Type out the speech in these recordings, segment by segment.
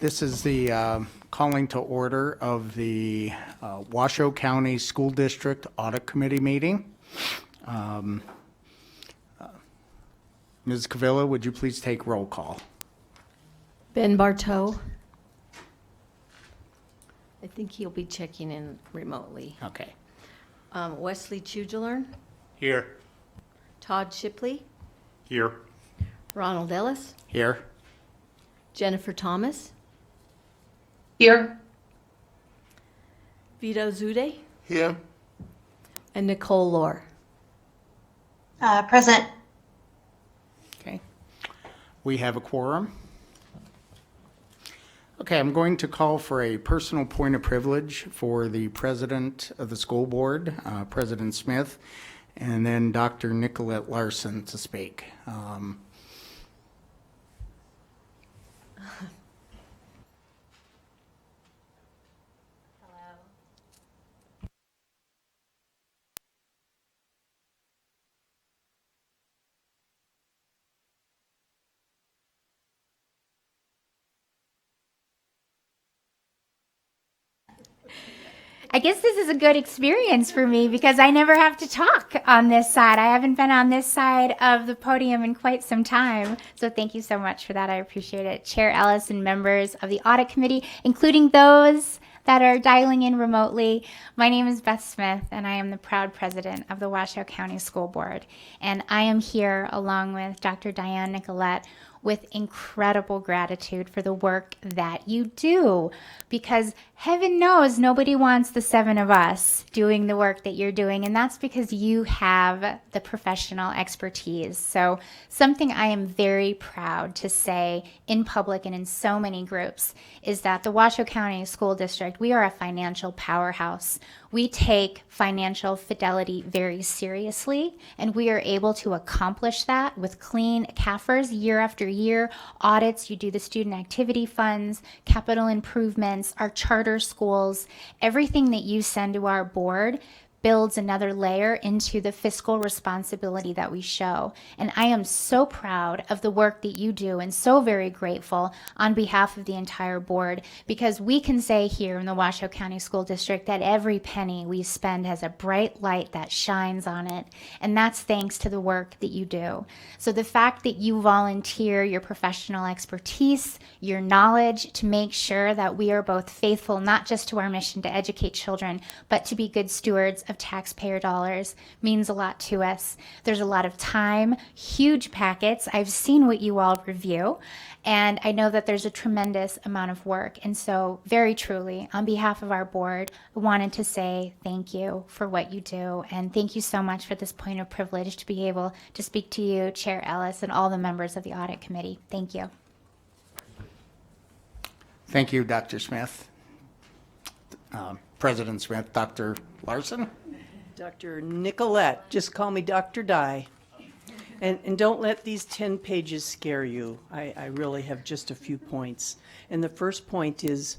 This is the calling to order of the Washoe County School District Audit Committee meeting. Ms. Cavilla, would you please take roll call? Ben Bartow. I think he'll be checking in remotely. Okay. Wesley Chugilern, Here. Todd Shipley, Here. Ronald Ellis, Here. Jennifer Thomas, Here. Vito Zude, Here. and Nicole Lohr. Present. Okay. We have a quorum. Okay, I'm going to call for a personal point of privilege for the president of the school board, President Smith, and then Dr. Nicolette Larson to speak. I guess this is a good experience for me because I never have to talk on this side. I haven't been on this side of the podium in quite some time. So thank you so much for that. I appreciate it. Chair Ellis and members of the Audit Committee, including those that are dialing in remotely. My name is Beth Smith, and I am the proud president of the Washoe County School Board. And I am here along with Dr. Diane Nicolette with incredible gratitude for the work that you do, because heaven knows nobody wants the seven of us doing the work that you're doing, and that's because you have the professional expertise. So something I am very proud to say in public and in so many groups is that the Washoe County School District, we are a financial powerhouse. We take financial fidelity very seriously, and we are able to accomplish that with clean CAFRs year after year, audits. You do the student activity funds, capital improvements, our charter schools. Everything that you send to our board builds another layer into the fiscal responsibility that we show. And I am so proud of the work that you do and so very grateful on behalf of the entire board, because we can say here in the Washoe County School District that every penny we spend has a bright light that shines on it. And that's thanks to the work that you do. So the fact that you volunteer your professional expertise, your knowledge to make sure that we are both faithful, not just to our mission to educate children, but to be good stewards of taxpayer dollars means a lot to us. There's a lot of time, huge packets. I've seen what you all review, and I know that there's a tremendous amount of work. And so very truly, on behalf of our board, I wanted to say thank you for what you do. And thank you so much for this point of privilege to be able to speak to you, Chair Ellis, and all the members of the Audit Committee. Thank you. Thank you, Dr. Smith. President Smith, Dr. Larson? Dr. Nicolette, just call me Dr. Di. And don't let these 10 pages scare you. I really have just a few points. And the first point is,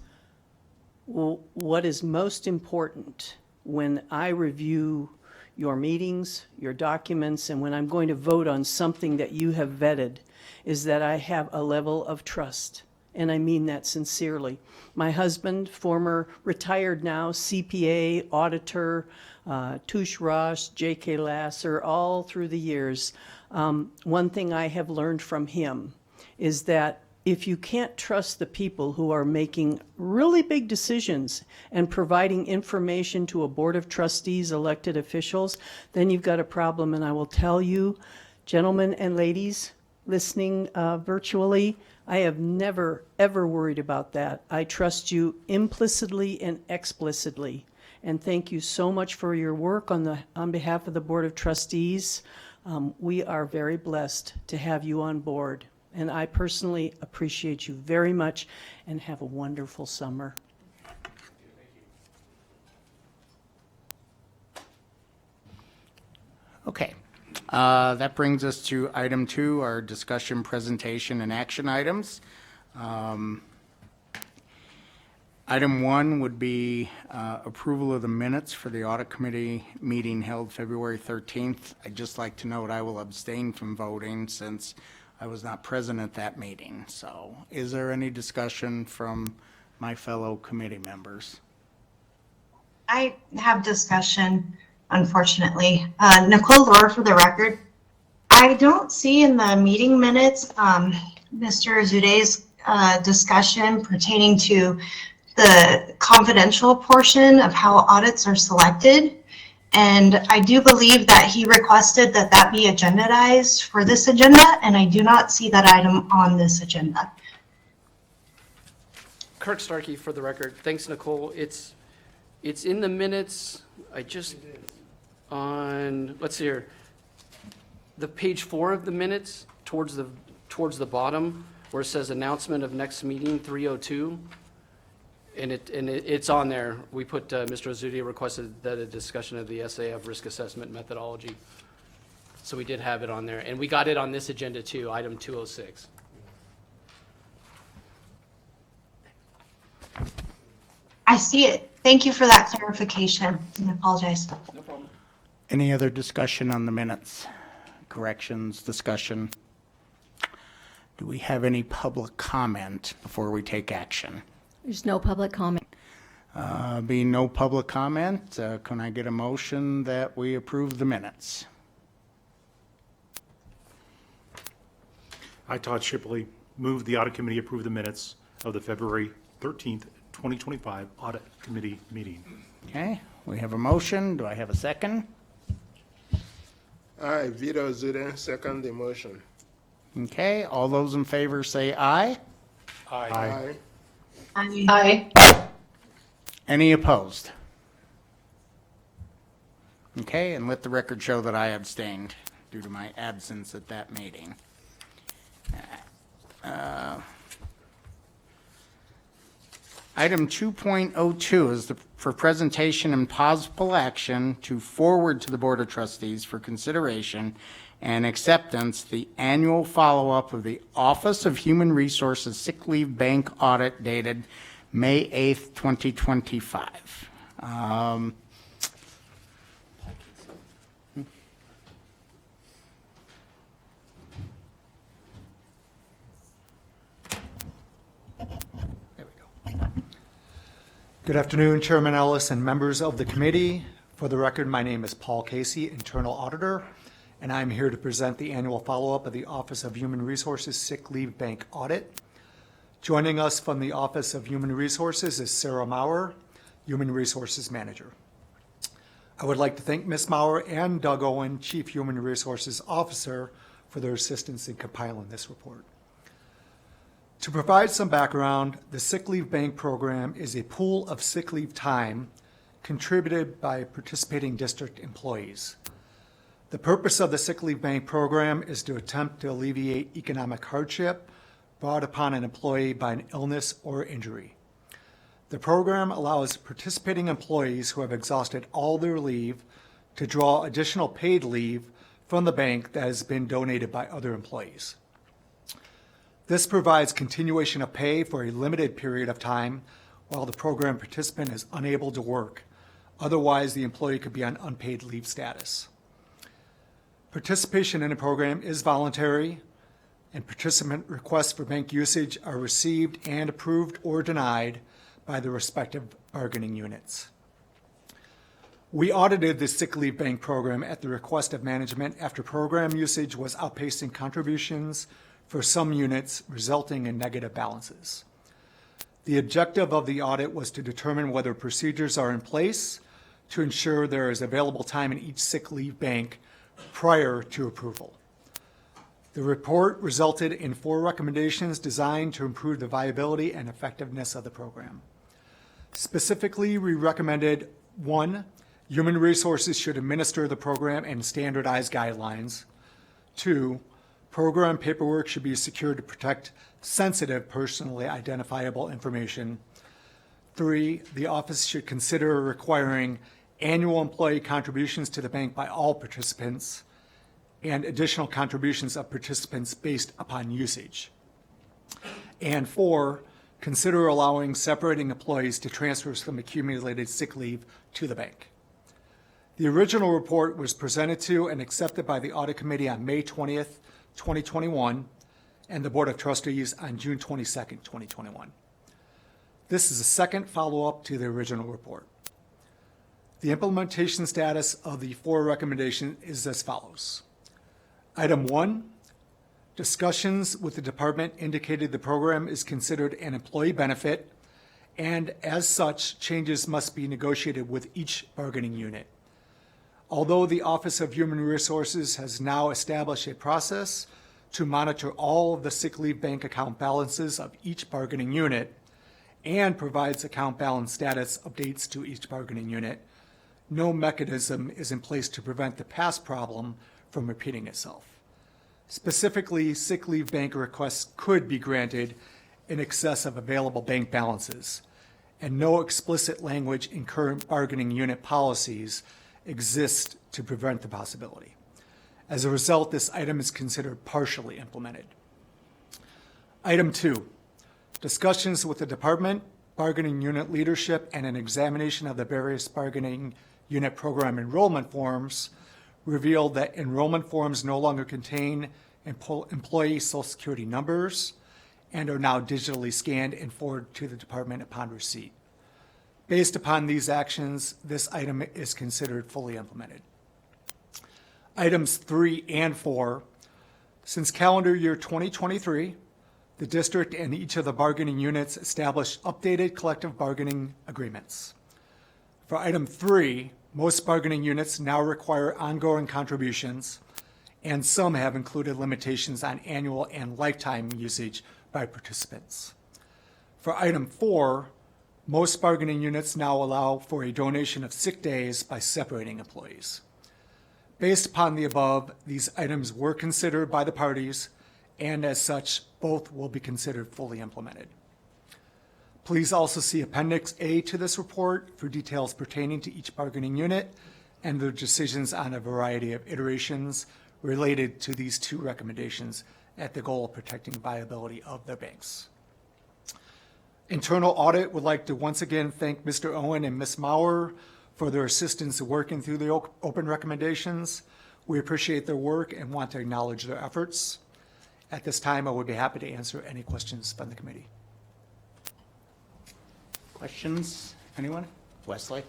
well, what is most important when I review your meetings, your documents, and when I'm going to vote on something that you have vetted, is that I have a level of trust. And I mean that sincerely. My husband, former retired now CPA, auditor, Touche Ross, J.K. Lasser, all through the years. One thing I have learned from him is that if you can't trust the people who are making really big decisions and providing information to a board of trustees, elected officials, then you've got a problem. And I will tell you, gentlemen and ladies listening virtually, I have never, ever worried about that. I trust you implicitly and explicitly. And thank you so much for your work on behalf of the Board of Trustees. We are very blessed to have you on board. And I personally appreciate you very much, and have a wonderful summer. Okay. That brings us to item 2, our discussion, presentation, and action items. Item 1 would be approval of the minutes for the Audit Committee meeting held February 13th. I'd just like to note I will abstain from voting since I was not present at that meeting. So is there any discussion from my fellow committee members? I have discussion, unfortunately. Nicole Lohr for the record. I don't see in the meeting minutes Mr. Azude's discussion pertaining to the confidential portion of how audits are selected. And I do believe that he requested that that be agendized for this agenda, and I do not see that item on this agenda. Kirk Starkey for the record. Thanks, Nicole. It's in the minutes. I just, on, let's see here, the page 4 of the minutes, towards the bottom, where it says announcement of next meeting, 3:02. And it's on there. We put, Mr. Azude requested that a discussion of the SAF risk assessment methodology. So we did have it on there. And we got it on this agenda too, item 206. I see it. Thank you for that clarification. I apologize. No problem. Any other discussion on the minutes? Corrections, discussion? Do we have any public comment before we take action? There's no public comment. Being no public comment, can I get a motion that we approve the minutes? I, Todd Shipley, move the Audit Committee approve the minutes of the February 13th, 2025 Audit Committee meeting. Okay, we have a motion. Do I have a second? Aye, Vito Azude, second the motion. Okay, all those in favor say aye. Aye. Aye. Any opposed? Okay, and let the record show that I abstained due to my absence at that meeting. Item 2.02 is for presentation and possible action to forward to the Board of Trustees for consideration and acceptance the annual follow-up of the Office of Human Resources Sick Leave Bank Audit dated May 8th, 2025. Good afternoon, Chairman Ellis and members of the committee. For the record, my name is Paul Casey, Internal Auditor, and I'm here to present the annual follow-up of the Office of Human Resources Sick Leave Bank Audit. Joining us from the Office of Human Resources is Sarah Maurer, Human Resources Manager. I would like to thank Ms. Maurer and Doug Owen, Chief Human Resources Officer, for their assistance in compiling this report. To provide some background, the Sick Leave Bank program is a pool of sick leave time contributed by participating district employees. The purpose of the Sick Leave Bank program is to attempt to alleviate economic hardship brought upon an employee by an illness or injury. The program allows participating employees who have exhausted all their leave to draw additional paid leave from the bank that has been donated by other employees. This provides continuation of pay for a limited period of time while the program participant is unable to work. Otherwise, the employee could be on unpaid leave status. Participation in the program is voluntary, and participant requests for bank usage are received and approved or denied by the respective bargaining units. We audited the Sick Leave Bank program at the request of management after program usage was outpacing contributions for some units, resulting in negative balances. The objective of the audit was to determine whether procedures are in place to ensure there is available time in each sick leave bank prior to approval. The report resulted in 4 recommendations designed to improve the viability and effectiveness of the program. Specifically, we recommended 1, Human Resources should administer the program and standardize guidelines. 2, program paperwork should be secured to protect sensitive, personally identifiable information. 3, the office should consider requiring annual employee contributions to the bank by all participants and additional contributions of participants based upon usage. And 4, consider allowing separating employees to transfer some accumulated sick leave to the bank. The original report was presented to and accepted by the Audit Committee on May 20th, 2021. and the Board of Trustees on June 22nd, 2021. This is a second follow-up to the original report. The implementation status of the 4 recommendations is as follows. Item 1, discussions with the department indicated the program is considered an employee benefit, and as such, changes must be negotiated with each bargaining unit. Although the Office of Human Resources has now established a process to monitor all of the sick leave bank account balances of each bargaining unit and provides account balance status updates to each bargaining unit, no mechanism is in place to prevent the past problem from repeating itself. Specifically, sick leave bank requests could be granted in excess of available bank balances, and no explicit language in current bargaining unit policies exists to prevent the possibility. As a result, this item is considered partially implemented. Item 2, discussions with the department, bargaining unit leadership, and an examination of the various bargaining unit program enrollment forms revealed that enrollment forms no longer contain employee Social Security numbers and are now digitally scanned and forwarded to the department upon receipt. Based upon these actions, this item is considered fully implemented. Items 3 and 4, since calendar year 2023, the district and each of the bargaining units established updated collective bargaining agreements. For item 3, most bargaining units now require ongoing contributions, and some have included limitations on annual and lifetime usage by participants. For item 4, most bargaining units now allow for a donation of sick days by separating employees. Based upon the above, these items were considered by the parties, and as such, both will be considered fully implemented. Please also see Appendix A to this report for details pertaining to each bargaining unit and their decisions on a variety of iterations related to these 2 recommendations at the goal of protecting viability of their banks. Internal Audit would like to once again thank Mr. Owen and Ms. Maurer for their assistance working through the open recommendations. We appreciate their work and want to acknowledge their efforts. At this time, I would be happy to answer any questions from the committee. Questions? Anyone? Wesley?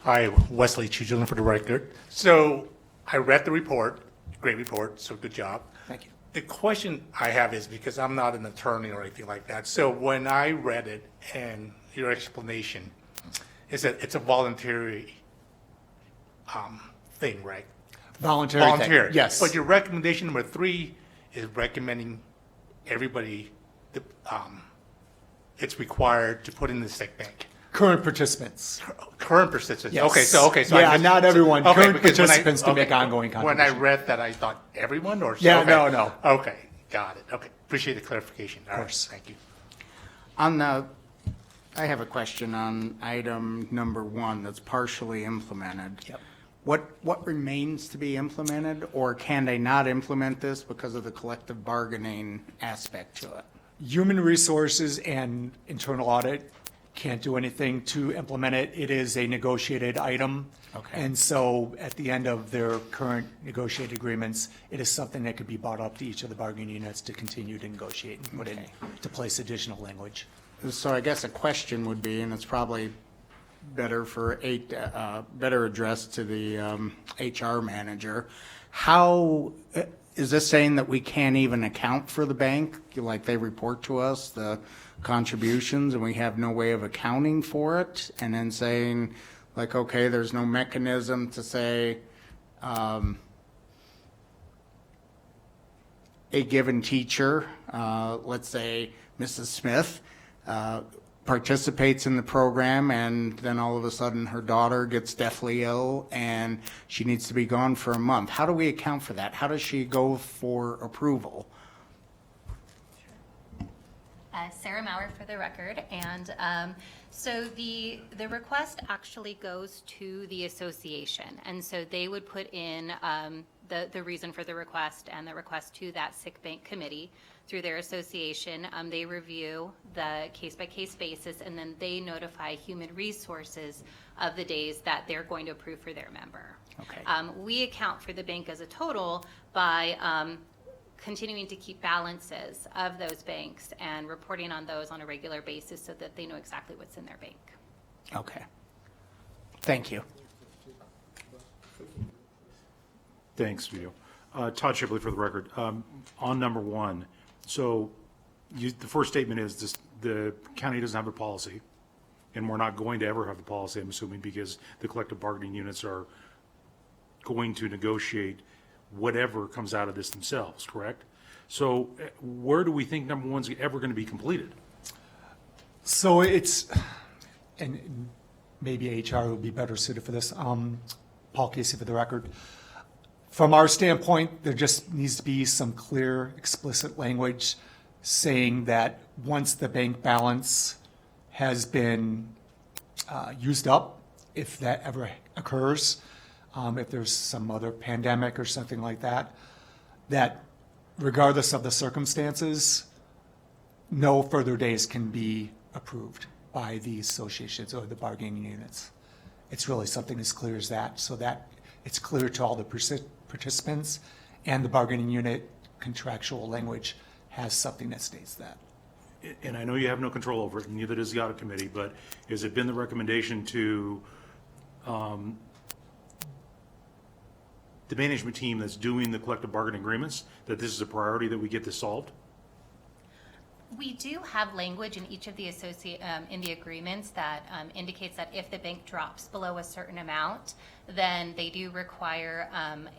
Hi, Wesley Chujulin for the record. So I read the report, great report, so good job. Thank you. The question I have is, because I'm not an attorney or anything like that, so when I read it and your explanation is that it's a voluntary thing, right? Voluntary thing, Voluntary. yes. But your recommendation number 3 is recommending everybody, it's required to put in the sick bank. Current participants. Current participants. Yes. Okay. So Yeah, I just, not everyone. Okay, Current because when participants to make ongoing When contributions. I read that, I thought everyone or Yeah, okay. no. Okay, got it. Okay, appreciate the clarification. All right, course. thank you. I have a question on item number 1 that's partially implemented. Yep. What remains to be implemented, or can they not implement this because of the collective bargaining aspect to it? Human Resources and Internal Audit can't do anything to implement it. It is a negotiated item. Okay. And so at the end of their current negotiated agreements, it is something that could be brought up to each of the bargaining units to continue to negotiate and put into place additional language. So I guess a question would be, and it's probably better for better addressed to the HR manager, how is this saying that we can't even account for the bank? Like they report to us the contributions and we have no way of accounting for it? And then saying like, okay, there's no mechanism to say a given teacher, let's say Mrs. Smith, participates in the program and then all of a sudden her daughter gets deathly ill and she needs to be gone for a month. How do we account for that? How does she go for approval? Sarah Maurer for the record, and so the request actually goes to the association, and so they would put in the reason for the request and the request to that sick bank committee through their association. They review the case-by-case basis, and then they notify Human Resources of the days that they're going to approve for their member. Okay. We account for the bank as a total by continuing to keep balances of those banks and reporting on those on a regular basis so that they know exactly what's in their bank. Okay. Thank you. Thanks, Vito. Todd Shipley for the record. On number one, so the first statement is this, the county doesn't have a policy, and we're not going to ever have a policy, I'm assuming, because the collective bargaining units are going to negotiate whatever comes out of this themselves, correct? So where do we think number one's ever going to be completed? So it's, and maybe HR would be better suited for this. Paul Casey for the record. From our standpoint, there just needs to be some clear, explicit language saying that once the bank balance has been used up, if that ever occurs, if there's some other pandemic or something like that, that regardless of the circumstances, no further days can be approved by the associations or the bargaining units. It's really something as clear as that, so that it's clear to all the participants, and the bargaining unit contractual language has something that states that. And I know you have no control over it, and neither does the audit committee, but has it been the recommendation to the management team that's doing the collective bargaining agreements that this is a priority that we get this solved? We do have language in each of the in the agreements that indicates that if the bank drops below a certain amount, then they do require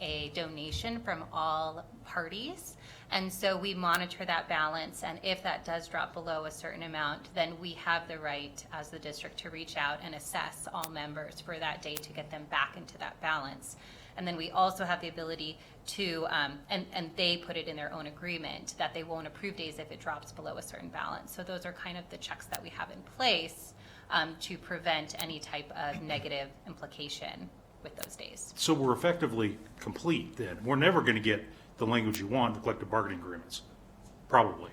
a donation from all parties. And so we monitor that balance, and if that does drop below a certain amount, then we have the right as the district to reach out and assess all members for that day to get them back into that balance. And then we also have the ability to, and they put it in their own agreement, that they won't approve days if it drops below a certain balance. So those are kind of the checks that we have in place to prevent any type of negative implication with those days. So we're effectively complete then. We're never going to get the language you want, the collective bargaining agreements, probably.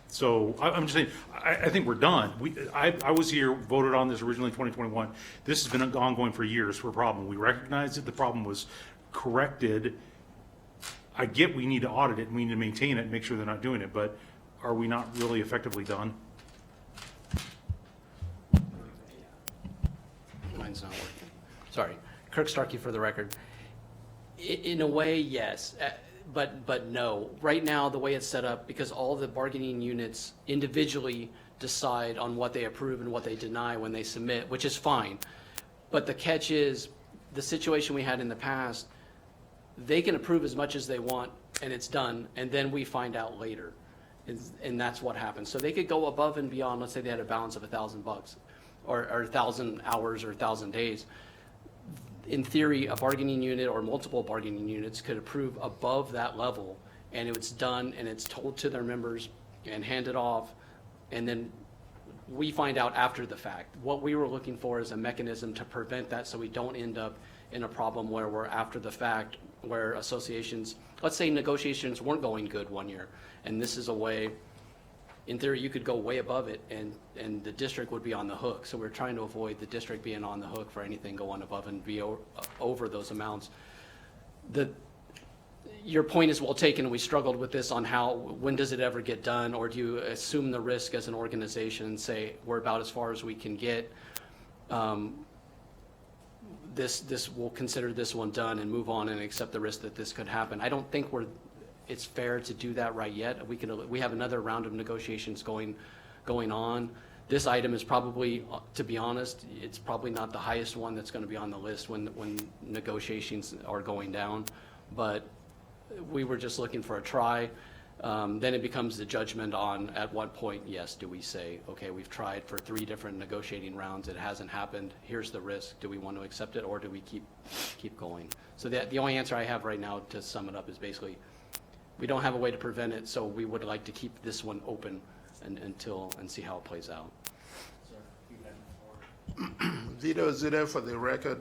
So I'm just saying, I think we're done. I was here, voted on this originally in 2021. This has been ongoing for years for a problem. We recognized that the problem was corrected. I get we need to audit it and we need to maintain it and make sure they're not doing it, but are we not really effectively done? Mine's not working. Sorry. Kirk Starkey for the record. In a way, yes, but no. Right now, the way it's set up, because all the bargaining units individually decide on what they approve and what they deny when they submit, which is fine. But the catch is, the situation we had in the past, they can approve as much as they want and it's done, and then we find out later. And that's what happens. So they could go above and beyond. Let's say they had a balance of $1,000 or 1,000 hours or 1,000 days. In theory, a bargaining unit or multiple bargaining units could approve above that level, and it's done and it's told to their members and handed off, and then we find out after the fact. What we were looking for is a mechanism to prevent that, so we don't end up in a problem where we're after the fact, where associations, let's say negotiations weren't going good one year, and this is a way, in theory, you could go way above it and the district would be on the hook. So we're trying to avoid the district being on the hook for anything going above and over those amounts. Your point is well taken. We struggled with this on when does it ever get done, or do you assume the risk as an organization and say we're about as far as we can get? We'll consider this one done and move on and accept the risk that this could happen. I don't think it's fair to do that right yet. We have another round of negotiations going on. This item is probably, to be honest, it's probably not the highest one that's going to be on the list when negotiations are going down. But we were just looking for a try. Then it becomes the judgment on at what point, yes, do we say, okay, we've tried for 3 different negotiating rounds, it hasn't happened, here's the risk, do we want to accept it, or do we keep going? So the only answer I have right now to sum it up is basically, we don't have a way to prevent it, so we would like to keep this one open and see how it plays out. Vito Zuda for the record.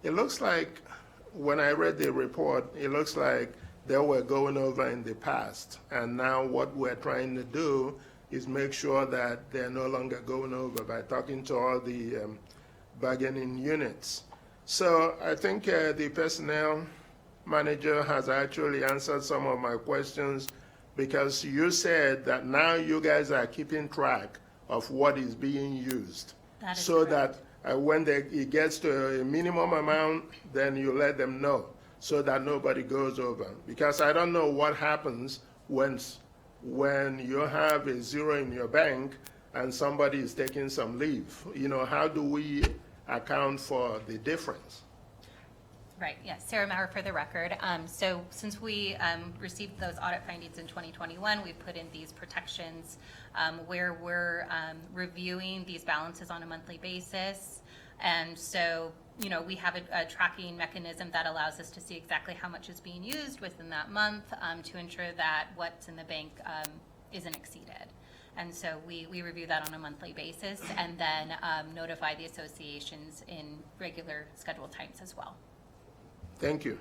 It looks like, when I read the report, it looks like they were going over in the past. And now what we're trying to do is make sure that they're no longer going over by talking to all the bargaining units. So I think the personnel manager has actually answered some of my questions, because you said that now you guys are keeping track of what is being used. That is so correct. that when it gets to a minimum amount, then you let them know, so that nobody goes over. Because I don't know what happens when you have a zero in your bank and somebody is taking some leave. How do we account for the difference? Right, yes, Sarah Maurer for the record. So since we received those audit findings in 2021, we've put in these protections where we're reviewing these balances on a monthly basis. And so, we have a tracking mechanism that allows us to see exactly how much is being used within that month to ensure that what's in the bank isn't exceeded. And so we review that on a monthly basis and then notify the associations in regular scheduled times as well. Thank you.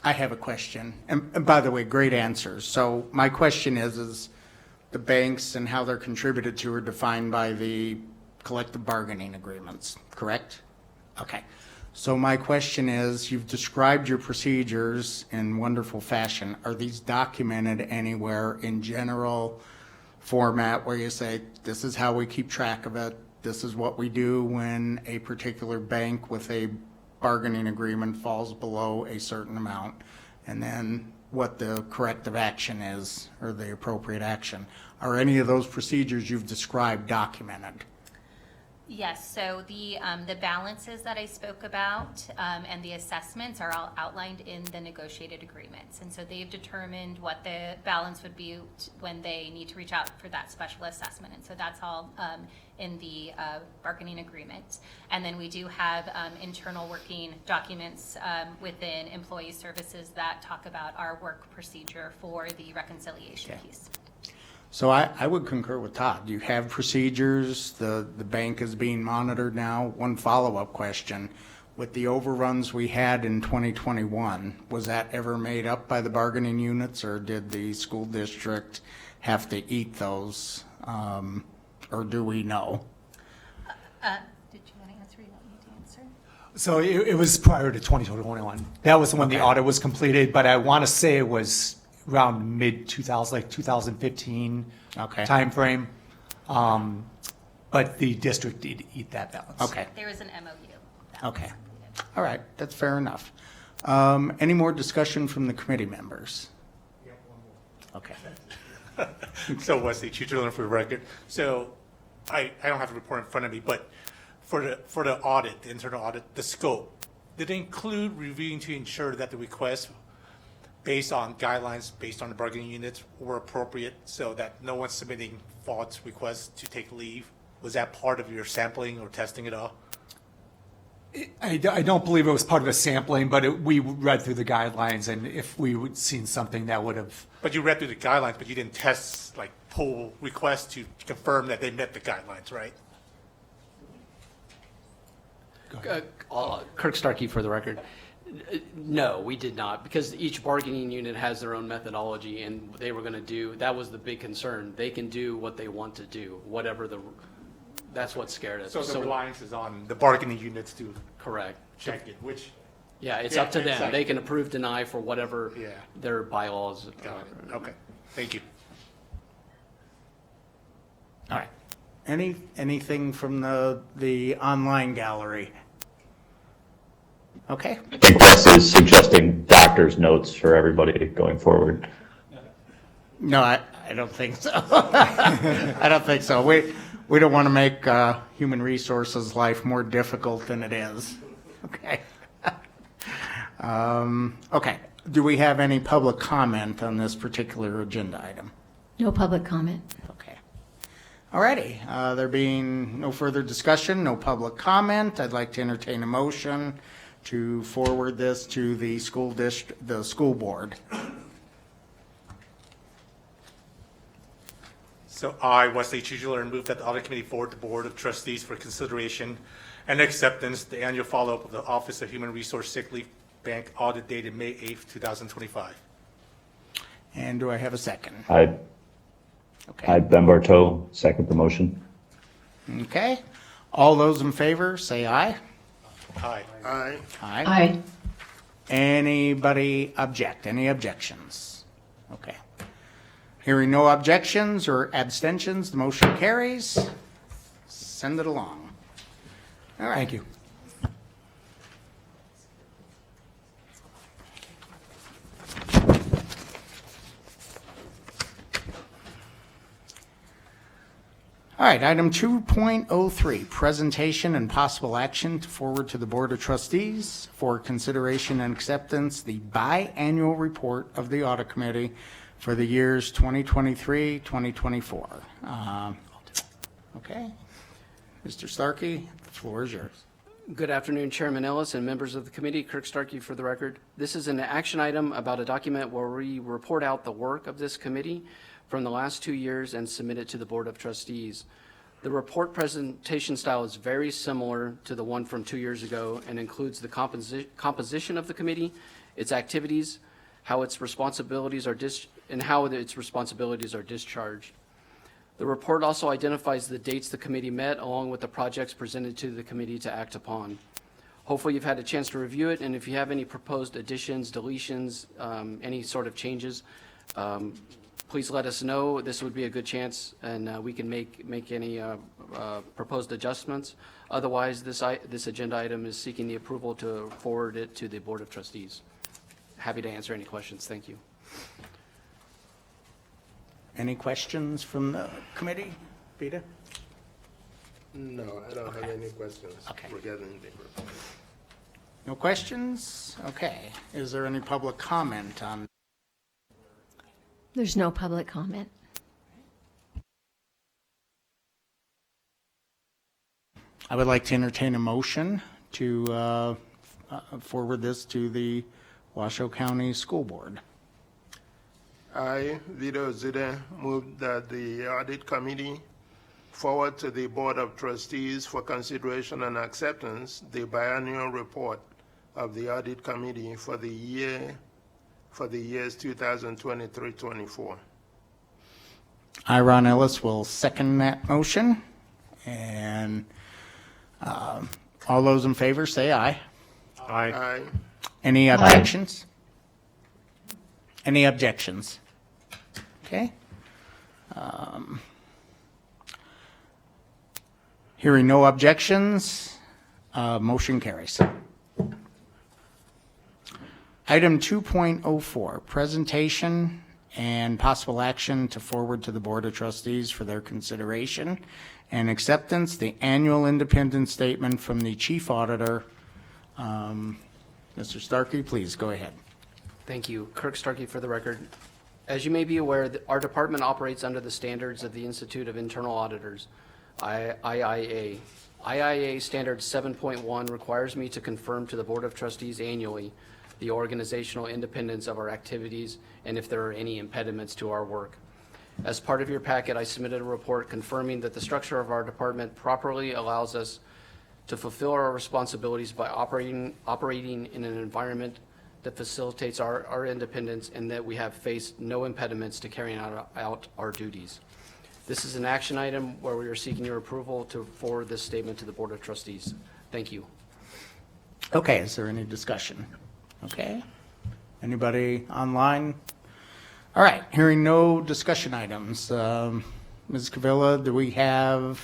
I have a question. And by the way, great answers. So my question is the banks and how they're contributed to are defined by the collective bargaining agreements, correct? Okay. So my question is, you've described your procedures in wonderful fashion. Are these documented anywhere in general format where you say, this is how we keep track of it, this is what we do when a particular bank with a bargaining agreement falls below a certain amount, and then what the corrective action is, or the appropriate action? Are any of those procedures you've described documented? Yes, so the balances that I spoke about and the assessments are all outlined in the negotiated agreements. And so they've determined what the balance would be when they need to reach out for that special assessment. And so that's all in the bargaining agreement. And then we do have internal working documents within employee services that talk about our work procedure for the reconciliation piece. So I would concur with Todd. You have procedures, the bank is being monitored now. One follow-up question, with the overruns we had in 2021, was that ever made up by the bargaining units, or did the school district have to eat those, or do we know? Did you want to answer? You want me to answer? So it was prior to 2021. That was when the audit was completed, but I want to say it was around mid-2000, like 2015 timeframe. But the district did eat that balance. Okay. There was an MOU. Okay. All right, that's fair enough. Any more discussion from the committee members? Okay. So Wesley, Chief Learner for the record. So I don't have the report in front of me, but for the audit, the internal audit, the scope, did it include reviewing to ensure that the requests based on guidelines, based on the bargaining units, were appropriate so that no one's submitting false requests to take leave? Was that part of your sampling or testing at all? I don't believe it was part of a sampling, but we read through the guidelines, and if we would seen something that would have. But you read through the guidelines, but you didn't test, like pull requests to confirm that they met the guidelines, right? Kirk Starkey for the record. No, we did not, because each bargaining unit has their own methodology, and they were going to do, that was the big concern. They can do what they want to do, whatever that's what scared us. So the reliance is on the bargaining units to Correct. check it, which. Yeah, it's Yeah, up to them. exactly. They can approve, deny for whatever Yeah. their bylaws. Got it. Okay, thank you. All right. Anything from the online gallery? Okay. I think Wes is suggesting doctor's notes for everybody going forward. No, I don't think so. I don't think so. We don't want to make human resources life more difficult than it is. Okay. Okay. Do we have any public comment on this particular agenda item? No public comment. Okay. All righty. There being no further discussion, no public comment, I'd like to entertain a motion to forward this to the school board. So I, Wesley Chuchler, move that the audit committee forward the board of trustees for consideration and acceptance the annual follow-up of the Office of Human Resource Sick Leave Bank audit dated May 8th, 2025. And do I have a second? I, Ben Barteau, second the motion. Okay. All those in favor, say aye. Aye. Aye. Aye. Aye. Anybody object? Any objections? Okay. Hearing no objections or abstentions, the motion carries. Send it along. All right. Thank you. All right, item 2.03, presentation and possible action to forward to the Board of Trustees for consideration and acceptance the biannual report of the Audit Committee for the years 2023, 2024. Okay. Mr. Starkey, the floor is yours. Good afternoon, Chairman Ellis and members of the committee. Kirk Starkey for the record. This is an action item about a document where we report out the work of this committee from the last 2 years and submit it to the Board of Trustees. The report presentation style is very similar to the one from 2 years ago and includes the composition of the committee, its activities, how its responsibilities are discharged. The report also identifies the dates the committee met along with the projects presented to the committee to act upon. Hopefully you've had a chance to review it, and if you have any proposed additions, deletions, any sort of changes, please let us know. This would be a good chance, and we can make any proposed adjustments. Otherwise, this agenda item is seeking the approval to forward it to the Board of Trustees. Happy to answer any questions. Thank you. Any questions from the committee? Peter? No, I don't have any questions Okay. regarding the report. No questions? Okay. Is there any public comment on? There's no public comment. I would like to entertain a motion to forward this to the Washoe County School Board. I, Vito Zide, move that the Audit Committee forward to the Board of Trustees for consideration and acceptance the biannual report of the Audit Committee for the years 2023-24. I, Ron Ellis, will second that motion. And all those in favor say aye. Aye. Aye. Any objections? Any objections? Okay. Hearing no objections, motion carries. Item 2.04, presentation and possible action to forward to the Board of Trustees for their consideration and acceptance the annual independence statement from the Chief Auditor. Mr. Starkey, please go ahead. Thank you. Kirk Starkey for the record. As you may be aware, our department operates under the standards of the Institute of Internal Auditors, IIA. IIA Standard 7.1 requires me to confirm to the Board of Trustees annually the organizational independence of our activities and if there are any impediments to our work. As part of your packet, I submitted a report confirming that the structure of our department properly allows us to fulfill our responsibilities by operating in an environment that facilitates our independence and that we have faced no impediments to carrying out our duties. This is an action item where we are seeking your approval to forward this statement to the Board of Trustees. Thank you. Okay, is there any discussion? Okay. Anybody online? All right, hearing no discussion items. Ms. Cavilla, do we have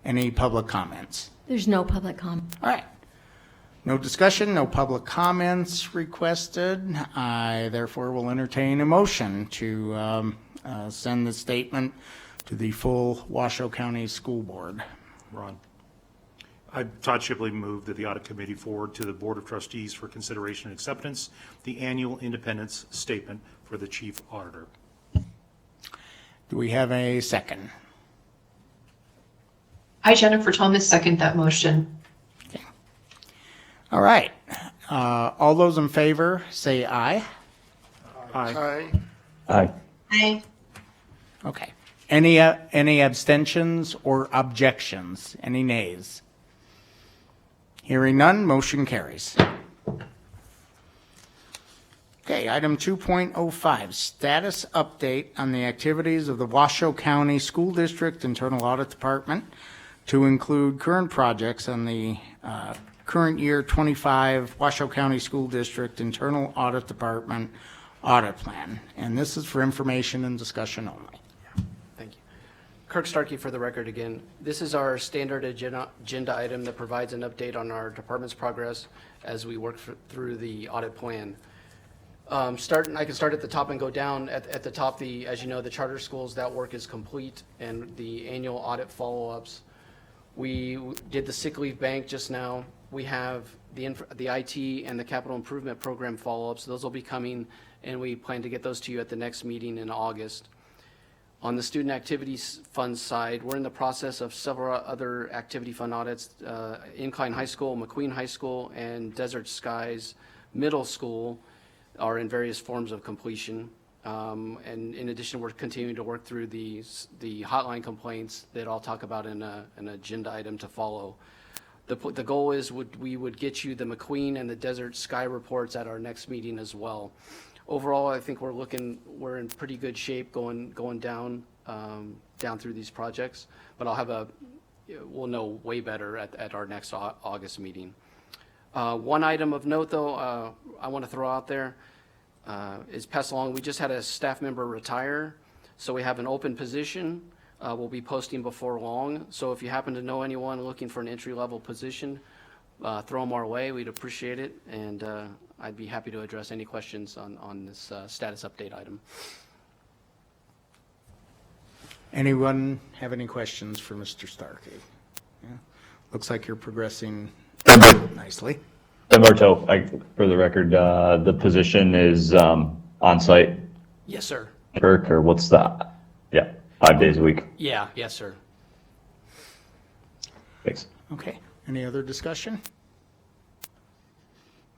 any public comments? There's no public comment. All right. No discussion, no public comments requested. I therefore will entertain a motion to send the statement to the full Washoe County School Board. Ron. I, Todd Shipley, move that the Audit Committee forward to the Board of Trustees for consideration and acceptance the annual independence statement for the Chief Auditor. Do we have a second? I, Jennifer Thomas, second that motion. Okay. All right. All those in favor say aye. Aye. Aye. Aye. Aye. Okay. Any abstentions or objections? Any nays? Hearing none, motion carries. Okay, item 2.05, status update on the activities of the Washoe County School District Internal Audit Department to include current projects on the current year 25 Washoe County School District Internal Audit Department audit plan. And this is for information and discussion only. Thank you. Kirk Starkey for the record again. This is our standard agenda item that provides an update on our department's progress as we work through the audit plan. I can start at the top and go down. At the top, as you know, the charter schools, that work is complete, and the annual audit follow-ups. We did the sick leave bank just now. We have the IT and the capital improvement program follow-ups. Those will be coming, and we plan to get those to you at the next meeting in August. On the student activities fund side, we're in the process of several other activity fund audits. Incline High School, McQueen High School, and Desert Skies Middle School are in various forms of completion. And in addition, we're continuing to work through the hotline complaints that I'll talk about in an agenda item to follow. The goal is we would get you the McQueen and the Desert Sky reports at our next meeting as well. Overall, I think we're in pretty good shape going down through these projects, but we'll know way better at our next August meeting. One item of note, though, I want to throw out there is pass along. We just had a staff member retire, so we have an open position. We'll be posting before long. So if you happen to know anyone looking for an entry-level position, throw them our way. We'd appreciate it, and I'd be happy to address any questions on this status update item. Anyone have any questions for Mr. Starkey? Yeah. Looks like you're progressing nicely. Marto, for the record, the position is on-site Yes, sir. work, or what's that? Yeah, 5 days a week. Yeah, yes, sir. Thanks. Okay, any other discussion?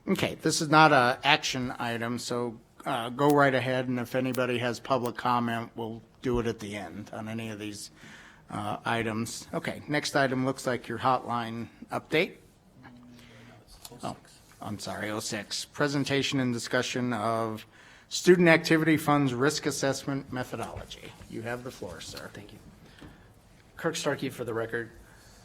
Okay, this is not an action item, so go right ahead, and if anybody has public comment, we'll do it at the end on any of these items. Okay, next item looks like your hotline update. Oh, I'm sorry, 06. Presentation and discussion of student activity funds risk assessment methodology. You have the floor, sir. Thank you. Kirk Starkey for the record.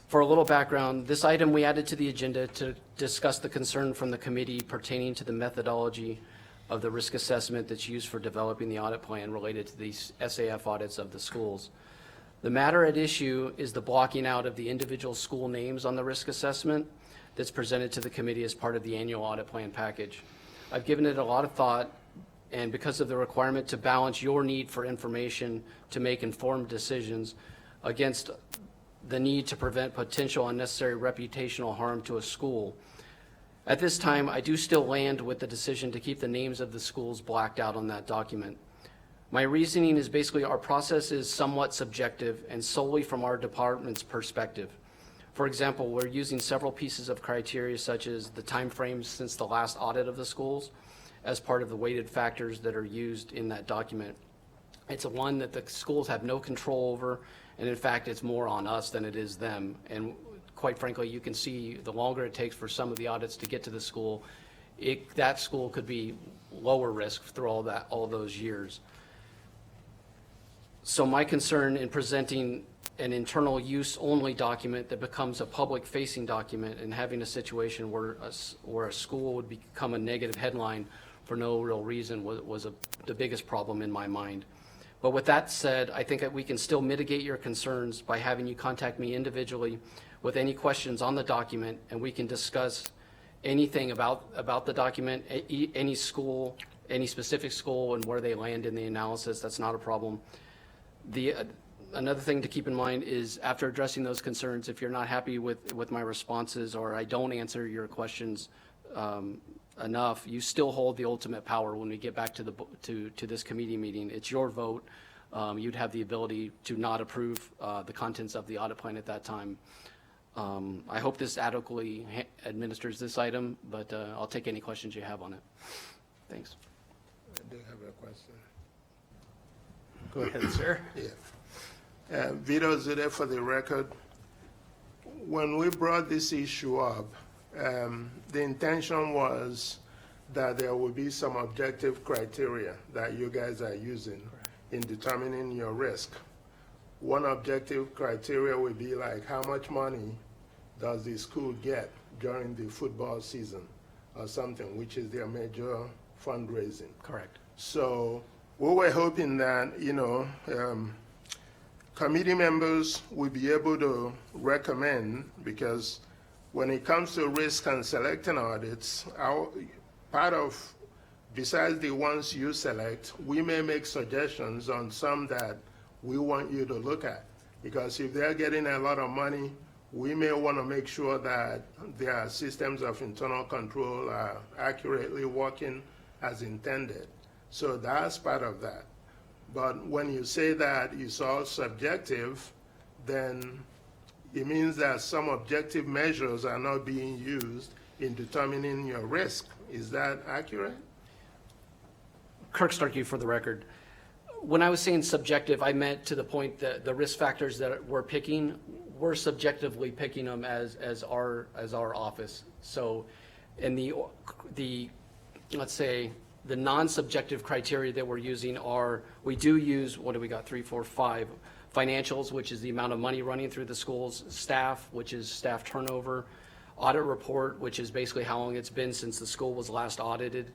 For a little background, this item we added to the agenda to discuss the concern from the committee pertaining to the methodology of the risk assessment that's used for developing the audit plan related to these SAF audits of the schools. The matter at issue is the blocking out of the individual school names on the risk assessment that's presented to the committee as part of the annual audit plan package. I've given it a lot of thought, and because of the requirement to balance your need for information to make informed decisions against the need to prevent potential unnecessary reputational harm to a school. At this time, I do still land with the decision to keep the names of the schools blacked out on that document. My reasoning is basically our process is somewhat subjective and solely from our department's perspective. For example, we're using several pieces of criteria such as the time frames since the last audit of the schools as part of the weighted factors that are used in that document. It's one that the schools have no control over, and in fact, it's more on us than it is them. And quite frankly, you can see the longer it takes for some of the audits to get to the school, that school could be lower risk through all those years. So my concern in presenting an internal use only document that becomes a public facing document and having a situation where a school would become a negative headline for no real reason was the biggest problem in my mind. But with that said, I think that we can still mitigate your concerns by having you contact me individually with any questions on the document, and we can discuss anything about the document, any school, any specific school, and where they land in the analysis. That's not a problem. Another thing to keep in mind is after addressing those concerns, if you're not happy with my responses or I don't answer your questions enough, you still hold the ultimate power when we get back to this committee meeting. It's your vote. You'd have the ability to not approve the contents of the audit plan at that time. I hope this adequately administers this item, but I'll take any questions you have on it. Thanks. I do have a question. Go ahead, sir. Yeah. Vito Zude for the record. When we brought this issue up, the intention was that there would be some objective criteria that you guys are using in determining your risk. One objective criteria would be like how much money does the school get during the football season or something, which is their major fundraising. Correct. So we were hoping that, committee members will be able to recommend, because when it comes to risk and selecting audits, besides the ones you select, we may make suggestions on some that we want you to look at. Because if they're getting a lot of money, we may want to make sure that their systems of internal control are accurately working as intended. So that's part of that. But when you say that it's all subjective, then it means that some objective measures are not being used in determining your risk. Is that accurate? Kirk Starkey for the record. When I was saying subjective, I meant to the point that the risk factors that we're picking, we're subjectively picking them as our office. So, in the let's say the non-subjective criteria that we're using are, we do use, what do we got, 3, 4, 5, financials, which is the amount of money running through the schools, staff, which is staff turnover, audit report, which is basically how long it's been since the school was last audited,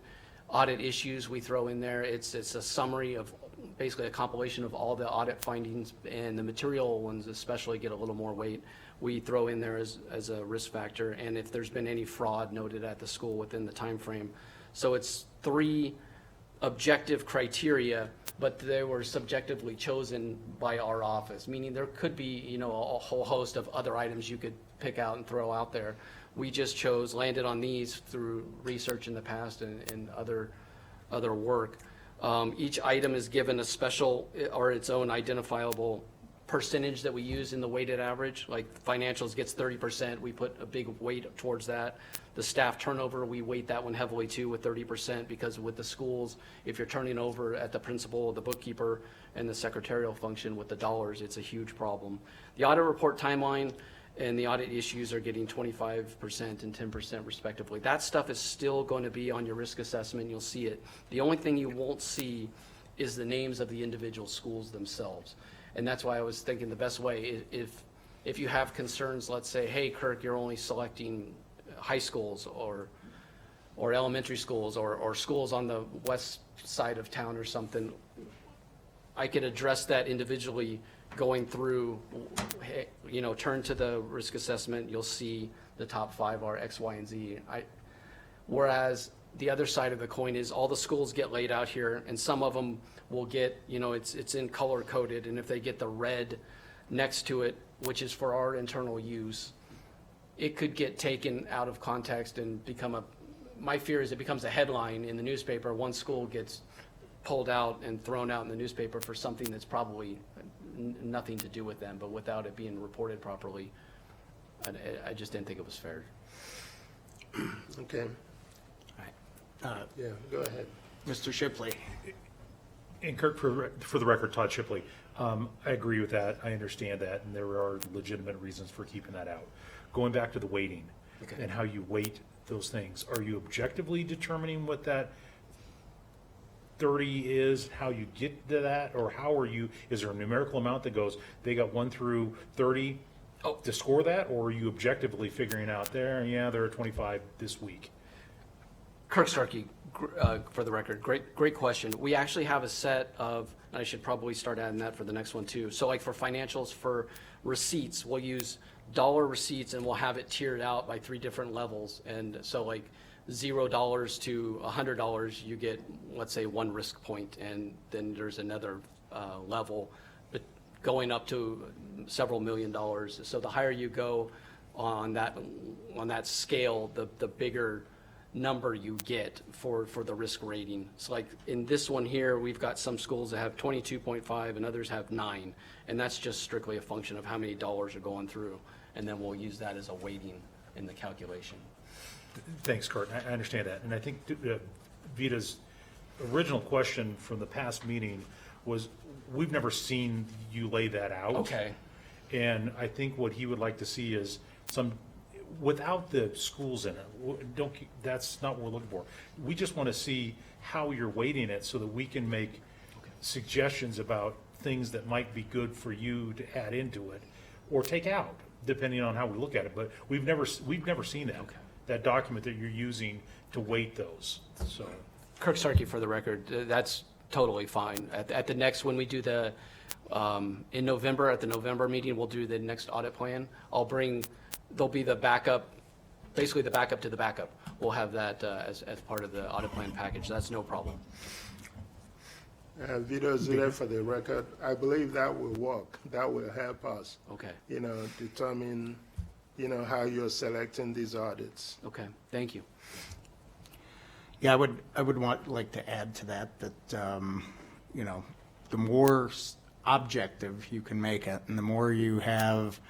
audit issues we throw in there. It's a summary of, basically a compilation of all the audit findings, and the material ones especially get a little more weight. We throw in there as a risk factor, and if there's been any fraud noted at the school within the time frame. So it's 3 objective criteria, but they were subjectively chosen by our office, meaning there could be, a whole host of other items you could pick out and throw out there. We just landed on these through research in the past and other work. Each item is given a special or its own identifiable percentage that we use in the weighted average. Like financials gets 30%, we put a big weight towards that. The staff turnover, we weight that one heavily too with 30%, because with the schools, if you're turning over at the principal, the bookkeeper, and the secretarial function with the dollars, it's a huge problem. The audit report timeline and the audit issues are getting 25% and 10% respectively. That stuff is still going to be on your risk assessment. You'll see it. The only thing you won't see is the names of the individual schools themselves. And that's why I was thinking the best way, if you have concerns, let's say, hey, Kirk, you're only selecting high schools or elementary schools or schools on the west side of town or something, I could address that individually going through, turn to the risk assessment, you'll see the top 5 are X, Y, and Z. Whereas the other side of the coin is all the schools get laid out here, and some of them will get, it's in color coded, and if they get the red next to it, which is for our internal use, it could get taken out of context and my fear is it becomes a headline in the newspaper. One school gets pulled out and thrown out in the newspaper for something that's probably nothing to do with them, but without it being reported properly, I just didn't think it was fair. Okay. Yeah, go ahead. Mr. Shipley. And Kirk, for the record, Todd Shipley, I agree with that. I understand that, and there are legitimate reasons for keeping that out. Going back to the weighting and how you weight those things, are you objectively determining what that 30 is, how you get to that, or is there a numerical amount that goes, they got 1 through 30 to score that, or are you objectively figuring out there are 25 this week? Kirk Starkey, for the record, great question. We actually have a set of, and I should probably start adding that for the next one too. So like for financials, for receipts, we'll use dollar receipts and we'll have it tiered out by 3 different levels. And so like $0 to $100, you get, let's say, 1 risk point, and then there's another level, but going up to several $1 million. So the higher you go on that scale, the bigger number you get for the risk rating. So like in this one here, we've got some schools that have 22.5 and others have 9, and that's just strictly a function of how many dollars are going through, and then we'll use that as a weighting in the calculation. Thanks, Kurt. I understand that. And I think Vita's original question from the past meeting was, we've never seen you lay that out. Okay. And I think what he would like to see is without the schools in it, that's not what we're looking for. We just want to see how you're weighting it so that we can make suggestions about things that might be good for you to add into it or take out. depending on how we look at it, but we've never seen that, that document that you're using to weight those, so. Kirk Starkey, for the record, that's totally fine. At the next, when we do the, in November, at the November meeting, we'll do the next audit plan. There'll be the backup, basically the backup to the backup. We'll have that as part of the audit plan package. That's no problem. Vito Zude, for the record, I believe that will work. That will help us, Okay, determine, how you're selecting these audits. okay, thank you. Yeah, I would like to add to that, the more objective you can make it, and the more you have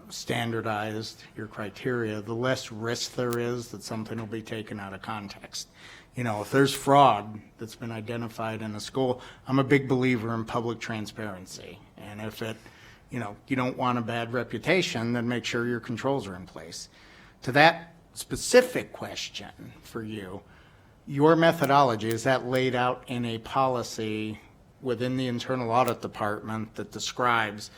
standardized your criteria, the less risk there is that something will be taken out of context. If there's fraud that's been identified in a school, I'm a big believer in public transparency. And if you don't want a bad reputation, then make sure your controls are in place. To that specific question for you, your methodology, is that laid out in a policy within the internal audit department that describes,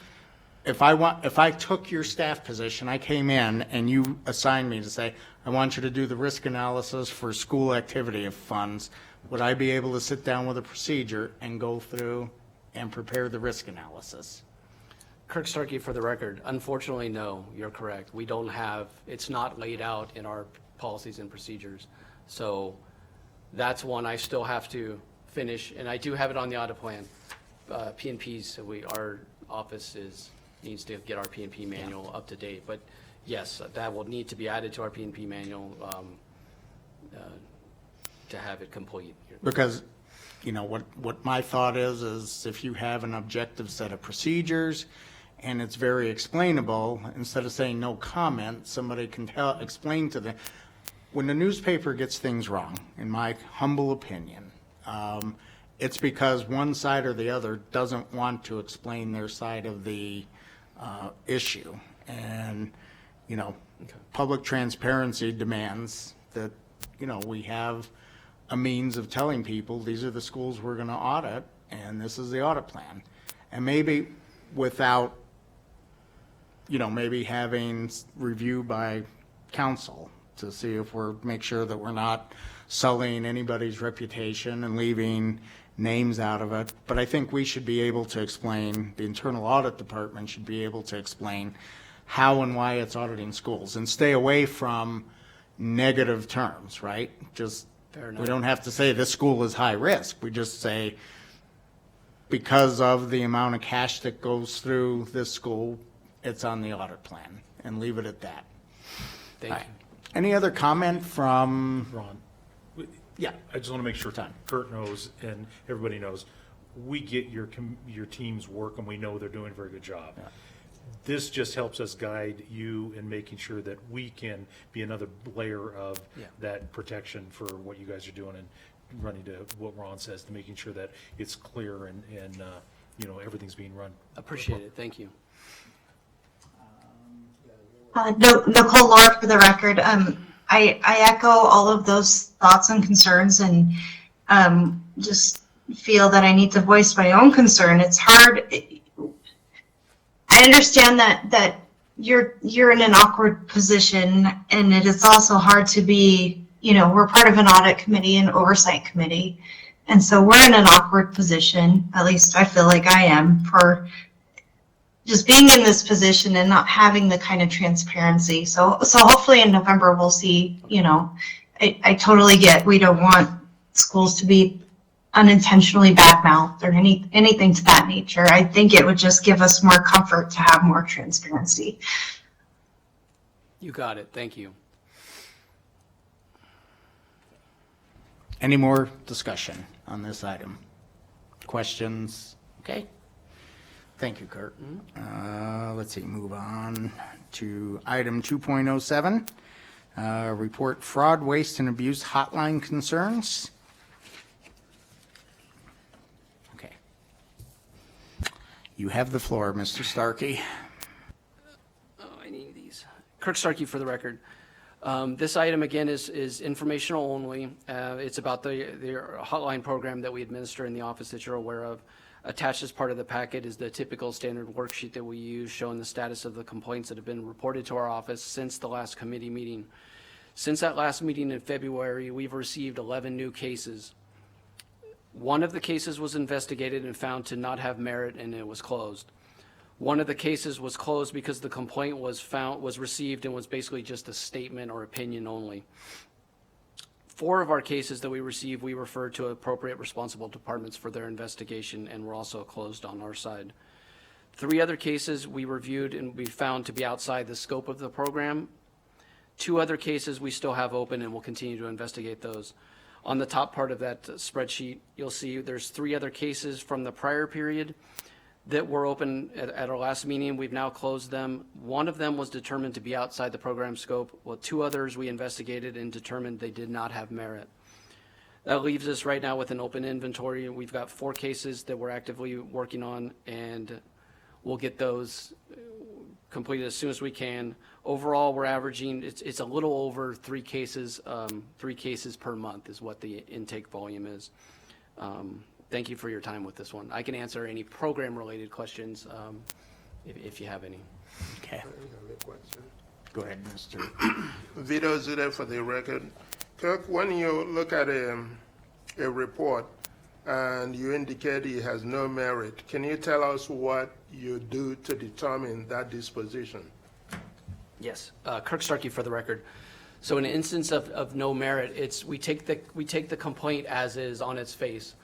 if I took your staff position, I came in and you assigned me to say, I want you to do the risk analysis for school activity of funds, would I be able to sit down with a procedure and go through and prepare the risk analysis? Kirk Starkey, for the record, unfortunately, no, you're correct. We don't have, it's not laid out in our policies and procedures. So that's one I still have to finish, and I do have it on the audit plan. P&Ps, so our office needs to get our P&P manual up to date. But yes, that will need to be added to our P&P manual to have it complete. Because, what my thought is if you have an objective set of procedures and it's very explainable, instead of saying no comment, somebody can explain to them. When the newspaper gets things wrong, in my humble opinion, it's because one side or the other doesn't want to explain their side of the issue. And, public transparency demands that, we have a means of telling people these are the schools we're going to audit and this is the audit plan. And maybe without, maybe having review by council to see if make sure that we're not sullying anybody's reputation and leaving names out of it. But I think we should be able to explain, the internal audit department should be able to explain how and why it's auditing schools and stay away from negative terms, right? Fair enough. We don't have to say this school is high risk. We just say because of the amount of cash that goes through this school, it's on the audit plan, and leave it at that. Thank you. Any other comment from? Ron? Yeah. I just want to make sure Kurt knows and everybody knows, we get your team's work and we know they're doing a very good job. Yeah. This just helps us guide you in making sure that we can be another layer of that protection for what you guys are doing and running to what Ron says, to making sure that it's clear and everything's being run. Appreciate it. Thank you. Nicole Lord, for the record. I echo all of those thoughts and concerns, and just feel that I need to voice my own concern. It's hard. I understand that you're in an awkward position, and it is also hard to be, we're part of an audit committee and oversight committee. And so we're in an awkward position, at least I feel like I am, for just being in this position and not having the kind of transparency. So hopefully in November we'll see, I totally get, we don't want schools to be unintentionally bad-mouthed or anything to that nature. I think it would just give us more comfort to have more transparency. You got it. Thank you. Any more discussion on this item? Questions? Okay. Thank you, Kurt. Let's see, move on to item 2.07, report fraud, waste, and abuse hotline concerns. Okay. You have the floor, Mr. Starkey. Oh, I need these. Kirk Starkey, for the record. This item, again, is informational only. It's about the hotline program that we administer in the office that you're aware of. Attached as part of the packet is the typical standard worksheet that we use showing the status of the complaints that have been reported to our office since the last committee meeting. Since that last meeting in February, we've received 11 new cases. One of the cases was investigated and found to not have merit, and it was closed. One of the cases was closed because the complaint was received and was basically just a statement or opinion only. 4 of our cases that we received, we referred to appropriate responsible departments for their investigation and were also closed on our side. 3 other cases we reviewed and we found to be outside the scope of the program. 2 other cases we still have open and we'll continue to investigate those. On the top part of that spreadsheet, you'll see there's 3 other cases from the prior period that were open at our last meeting. We've now closed them. 1 of them was determined to be outside the program scope, while 2 others we investigated and determined they did not have merit. That leaves us right now with an open inventory. We've got 4 cases that we're actively working on, and we'll get those completed as soon as we can. Overall, we're averaging, it's a little over 3 cases per month is what the intake volume is. Thank you for your time with this one. I can answer any program-related questions if you have any. Okay. Go ahead, Mr. Vito Zuda for the record. Kirk, when you look at a report and you indicate it has no merit, can you tell us what you do to determine that disposition? Yes, Kirk Starkey for the record. So in an instance of no merit, we take the complaint as is on its face.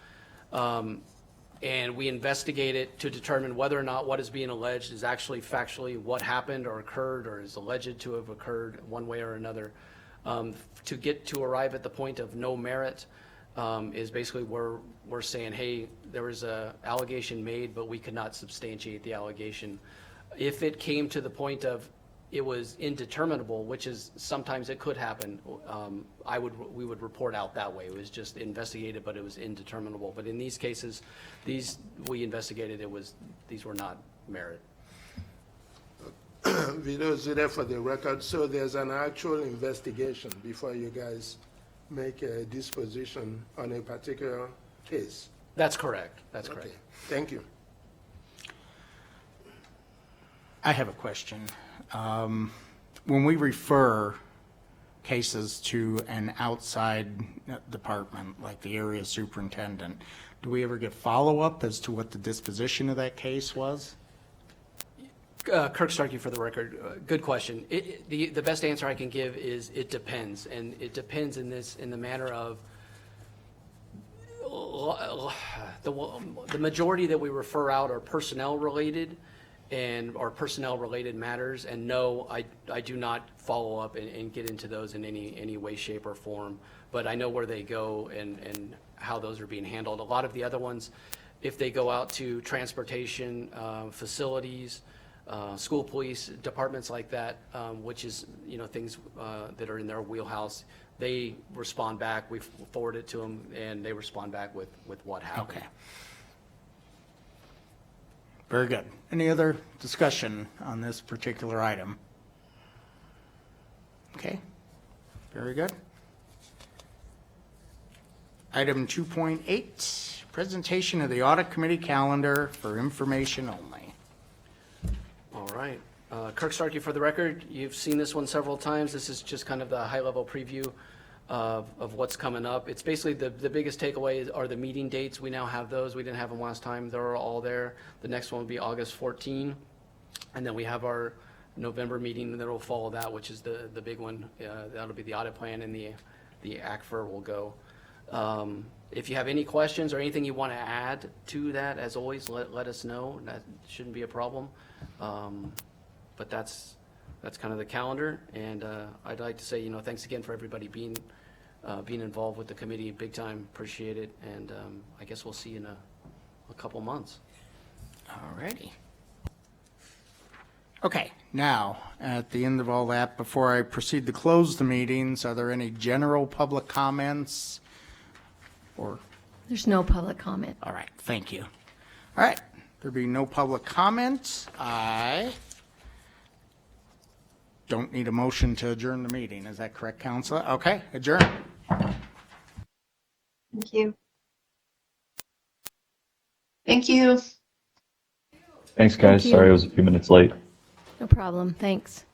And we investigate it to determine whether or not what is being alleged is actually factually what happened or occurred or is alleged to have occurred one way or another. To arrive at the point of no merit is basically where we're saying, hey, there was an allegation made, but we could not substantiate the allegation. If it came to the point of it was indeterminable, which is sometimes it could happen, we would report out that way. It was just investigated, but it was indeterminable. But in these cases, we investigated, these were not merit. Vito Zuda for the record. So there's an actual investigation before you guys make a disposition on a particular case? That's correct. That's correct. Okay. Thank you. I have a question. When we refer cases to an outside department, like the area superintendent, do we ever get follow-up as to what the disposition of that case was? Kirk Starkey for the record. Good question. The best answer I can give is it depends, and it depends in the manner of the majority that we refer out are personnel related or personnel related matters, and no, I do not follow up and get into those in any way, shape, or form, but I know where they go and how those are being handled. A lot of the other ones, if they go out to transportation, facilities, school police, departments like that, which is, things that are in their wheelhouse, they respond back, we forward it to them, and they respond back with what happened. Okay. Very good. Any other discussion on this particular item? Okay, very good. Item 2.8, presentation of the audit committee calendar for information only. All right. Kirk Starkey for the record. You've seen this one several times. This is just kind of the high-level preview of what's coming up. It's basically the biggest takeaway are the meeting dates. We now have those. We didn't have them last time. They're all there. The next one will be August 14. And then we have our November meeting that will follow that, which is the big one. That'll be the audit plan, and the ACFR will go. If you have any questions or anything you want to add to that, as always, let us know. That shouldn't be a problem. But that's kind of the calendar, and I'd like to say, thanks again for everybody being involved with the committee, big time, appreciate it, and I guess we'll see you in a couple months. All righty. Okay, now, at the end of all that, before I proceed to close the meetings, are there any general public comments? Or, There's no public comment. all right, thank you. All right, there being no public comments, I don't need a motion to adjourn the meeting. Is that correct, Counselor? Okay, adjourn. Thank you. Thank you. Thanks, guys. you. Sorry I was a few minutes late. No problem. Thanks.